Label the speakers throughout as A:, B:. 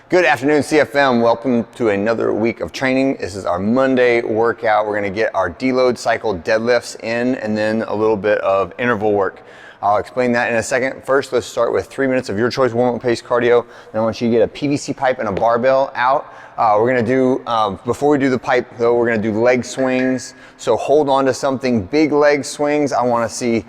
A: Good afternoon, CFM. Welcome to another week of training. This is our Monday workout. We're gonna get our deload cycle deadlifts in and then a little bit of interval work. I'll explain that in a second. First, let's start with 3 minutes of your choice warm-up pace cardio. Then I want you to get a PVC pipe and a barbell out. We're gonna do, before we do the pipe though, we're gonna do leg swings. So hold on to something, big leg swings. I wanna see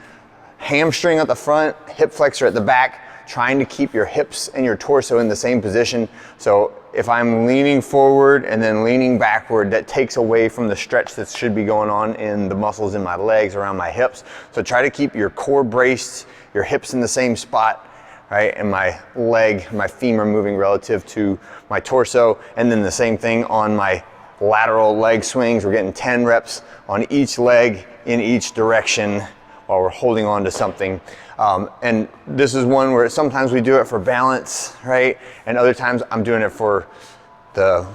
A: hamstring at the front, hip flexor at the back, trying to keep your hips and your torso in the same position. So if I'm leaning forward and then leaning backward, that takes away from the stretch that should be going on in the muscles in my legs around my hips. So try to keep your core braced, your hips in the same spot, right? And my leg, my femur moving relative to my torso. And then the same thing on my lateral leg swings. We're getting 10 reps on each leg in each direction while we're holding on to something. And this is one where sometimes we do it for balance, right? And other times I'm doing it for the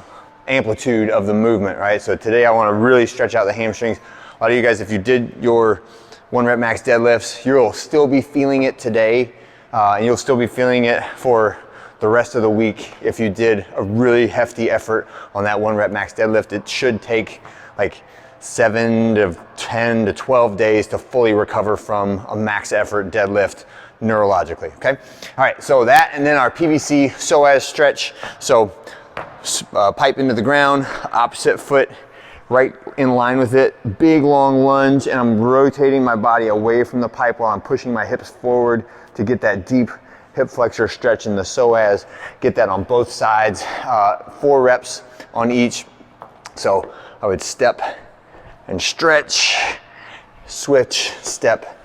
A: amplitude of the movement, right? So today I wanna really stretch out the hamstrings. A lot of you guys, if you did your 1 rep max deadlifts, you'll still be feeling it today, and you'll still be feeling it for the rest of the week. If you did a really hefty effort on that 1 rep max deadlift, it should take like 7 to 10 to 12 days to fully recover from a max effort deadlift neurologically, okay? All right, so that and then our PVC psoas stretch. So pipe into the ground, opposite foot right in line with it, big long lunge, and I'm rotating my body away from the pipe while I'm pushing my hips forward to get that deep hip flexor stretch in the psoas. Get that on both sides, 4 reps on each. So I would step and stretch, switch, step,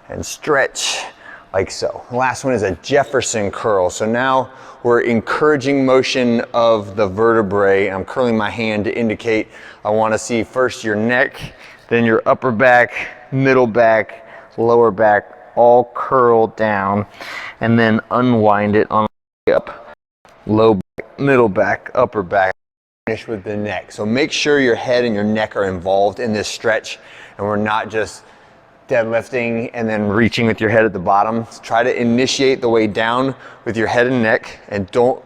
A: and stretch, like so. The last one is a Jefferson curl. So now we're encouraging motion of the vertebrae. I'm curling my hand to indicate I wanna see first your neck, then your upper back, middle back, lower back, all curl down, and then unwind it on the way up. Low back, middle back, upper back. Finish with the neck. So make sure your head and your neck are involved in this stretch and we're not just deadlifting and then reaching with your head at the bottom. Try to initiate the way down with your head and neck and don't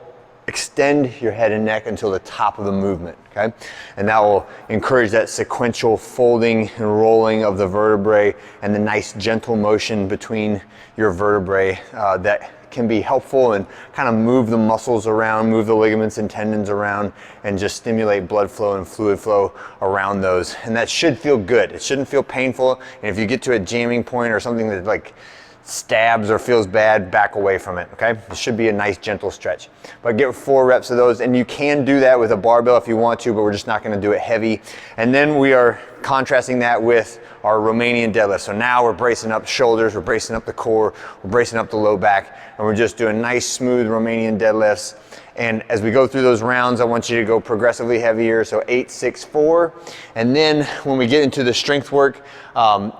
A: extend your head and neck until the top of the movement, okay? And that will encourage that sequential folding and rolling of the vertebrae and the nice gentle motion between your vertebrae that can be helpful and kind of move the muscles around, move the ligaments and tendons around, and just stimulate blood flow and fluid flow around those. And that should feel good. It shouldn't feel painful. And if you get to a jamming point or something that like stabs or feels bad, back away from it, okay? It should be a nice gentle stretch. But get 4 reps of those, and you can do that with a barbell if you want to, but we're just not gonna do it heavy. And then we are contrasting that with our Romanian deadlift. So now we're bracing up shoulders, we're bracing up the core, we're bracing up the low back, and we're just doing nice, smooth Romanian deadlifts. And as we go through those rounds, I want you to go progressively heavier, so 8, 6, 4. And then when we get into the strength work,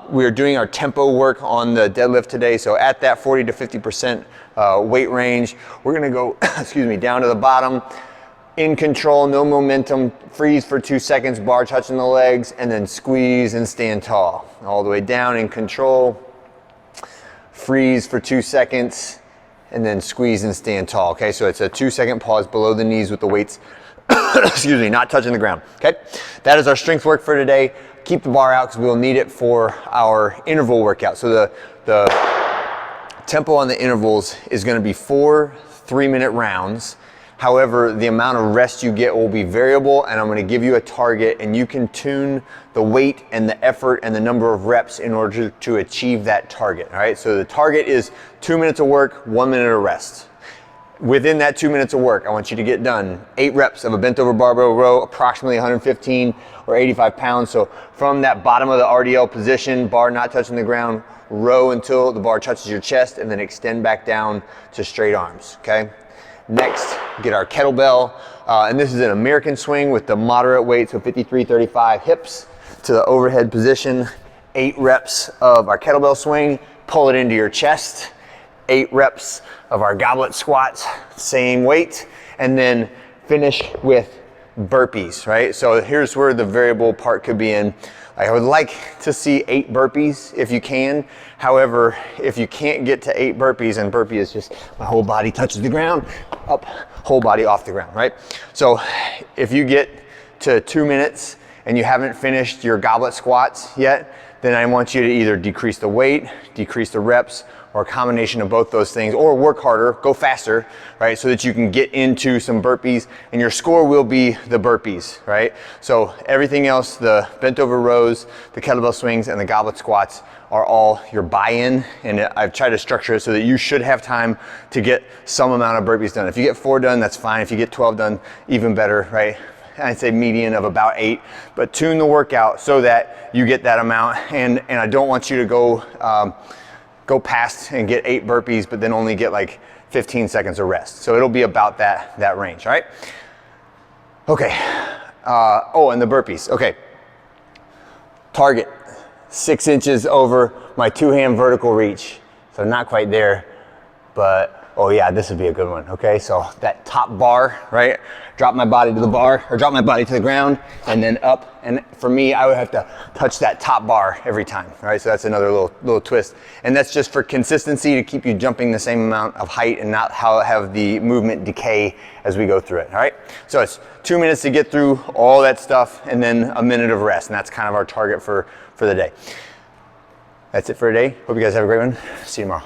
A: we're doing our tempo work on the deadlift today. So at that 40 to 50% weight range, we're gonna go, excuse me, down to the bottom, in control, no momentum, freeze for 2 seconds, bar touching the legs, and then squeeze and stand tall. All the way down in control, freeze for 2 seconds, and then squeeze and stand tall, okay? So it's a 2-second pause below the knees with the weights, excuse me, not touching the ground, okay? That is our strength work for today. Keep the bar out because we will need it for our interval workout. So the tempo on the intervals is gonna be 4 3-minute rounds. However, the amount of rest you get will be variable, and I'm gonna give you a target, and you can tune the weight and the effort and the number of reps in order to achieve that target, all right? So the target is 2 minutes of work, 1 minute of rest. Within that 2 minutes of work, I want you to get done 8 reps of a bent over barbell row, approximately 115 or 85 pounds. So from that bottom of the RDL position, bar not touching the ground, row until the bar touches your chest, and then extend back down to straight arms, okay? Next, get our kettlebell, and this is an American swing with the moderate weight, so 53-35 hips to the overhead position. 8 reps of our kettlebell swing, pull it into your chest. 8 reps of our goblet squats, same weight, and then finish with burpees, right? So here's where the variable part could be in. I would like to see 8 burpees if you can. However, if you can't get to 8 burpees, and burpee is just my whole body touches the ground, up, whole body off the ground, right? So if you get to 2 minutes and you haven't finished your goblet squats yet, then I want you to either decrease the weight, decrease the reps, or a combination of both those things, or work harder, go faster, right? So that you can get into some burpees, and your score will be the burpees, right? So everything else, the bent over rows, the kettlebell swings, and the goblet squats are all your buy-in, and I've tried to structure it so that you should have time to get some amount of burpees done. If you get 4 done, that's fine. If you get 12 done, even better, right? I'd say median of about 8, but tune the workout so that you get that amount, and I don't want you to go past and get 8 burpees, but then only get like 15 seconds of rest. So it'll be about that range, all right? Okay, oh, and the burpees, okay. Target 6 inches over my 2-hand vertical reach. So not quite there, but oh yeah, this would be a good one, okay? So that top bar, right? Drop my body to the bar, or drop my body to the ground, and then up. And for me, I would have to touch that top bar every time, right? So that's another little twist. And that's just for consistency, to keep you jumping the same amount of height and not have the movement decay as we go through it, all right? So it's 2 minutes to get through all that stuff, and then a minute of rest. And that's kind of our target for the day. That's it for today. Hope you guys have a great one. See you tomorrow.